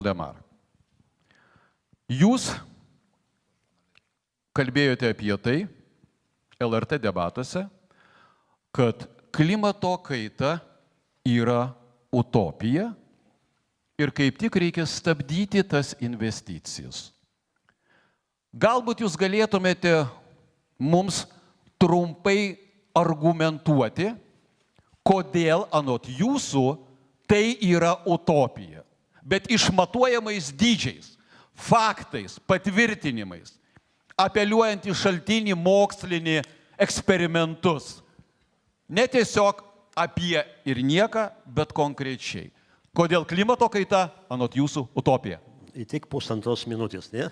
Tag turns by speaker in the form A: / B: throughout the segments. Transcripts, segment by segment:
A: Valdemar, jūs kalbėjote apie tai LRT debatuose, kad klimato kaita yra utopija ir kaip tik reikia stabdyti tas investicijas. Galbūt jūs galėtumėte mums trumpai argumentuoti, kodėl anot jūsų tai yra utopija, bet išmatuojamais dydžiais, faktais, patvirtinimais, apeliuojant į šaltinį mokslinį eksperimentus. Ne tiesiog apie ir nieką, bet konkrečiai. Kodėl klimato kaita anot jūsų utopija?
B: Į tik pusantros minutės, ne?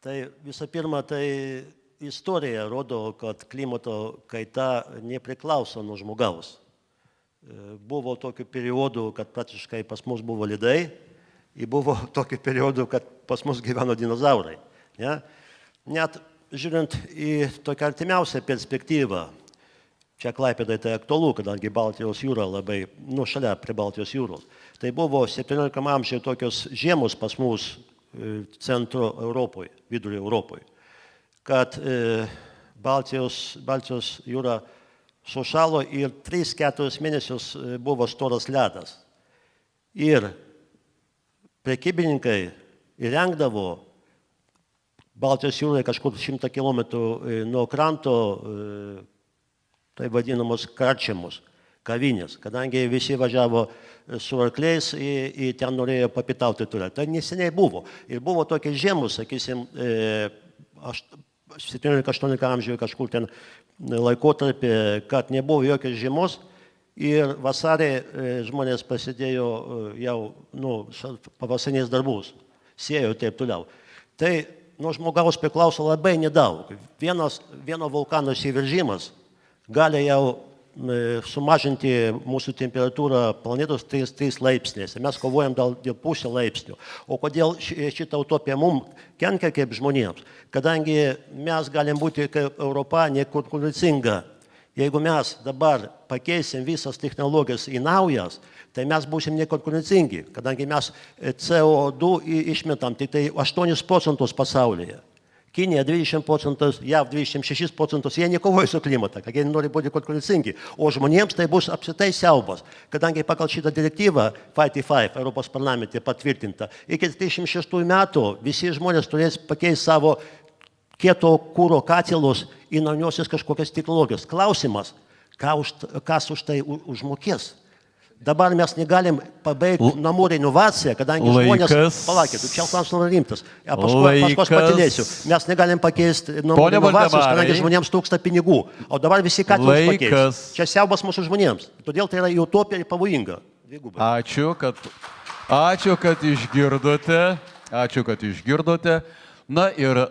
B: Tai visų pirma, tai istorija rodo, kad klimato kaita nepriklauso nuo žmogaus. Buvo tokių periodų, kad praktiškai pas mus buvo ledai, ir buvo tokių periodų, kad pas mus gyveno dinozaurai. Ne? Net žiūrint į tokią artimiausią perspektyvą, čia Klaipėdai tai aktualu, kadangi Baltijos jūra labai, šalia prie Baltijos jūros. Tai buvo 17 amžiuje tokios žiemos pas mus centro Europoje, vidurio Europoje, kad Baltijos jūra sušalo ir 3-4 mėnesius buvo storas ledas. Ir prekybininkai įrengdavo Baltijos jūroje kažkur 100 km nuo kranto tai vadinamos karčiamus, kavinės, kadangi visi važiavo su arkliais ir ten norėjo papitauti turę. Tai neseniai buvo. Ir buvo tokie žiemos, sakysim, 17-18 amžiuje kažkur ten laikotarpį, kad nebuvo jokios žiemos ir vasarį žmonės prasidėjo jau pavasariniais darbus, sėjo ir taip toliau. Tai nuo žmogaus priklauso labai nedaug. Vieno vulkano įsiveržimas gali jau sumažinti mūsų temperatūrą planetos 3 laipsniais. Mes kovojam dėl pusę laipsnių. O kodėl šitą utopiją mums kenkia kaip žmonėms? Kadangi mes galim būti kaip Europa nekonkurencinga. Jeigu mes dabar pakeisim visas technologijas į naujas, tai mes būsim nekonkurencingi, kadangi mes CO2 išmetam tik tai 8% pasaulyje. Kinija 20%, JAV 26%, jie nekovoja su klimatą, kad jie nori būti konkurencingi. O žmonėms tai bus apsitai siaubas, kadangi pagal šitą direktyvą 55 Europos parlamente patvirtinta, iki 36 metų visi žmonės turės pakeisti savo kieto kuro katilus į naujosios kažkokias technologijas. Klausimas, kas už tai užmokės? Dabar mes negalim pabaigti namų renovaciją, kadangi žmonės... Palaukit, čia klausimas rimtas. Paskui patilėsiu. Mes negalim pakeisti namų renovacijos, kadangi žmonėms trūksta pinigų. O dabar visi katilus pakeis. Čia siaubas mūsų žmonėms. Todėl tai yra utopija ir pavojinga.
A: Ačiū, kad išgirdote. Na ir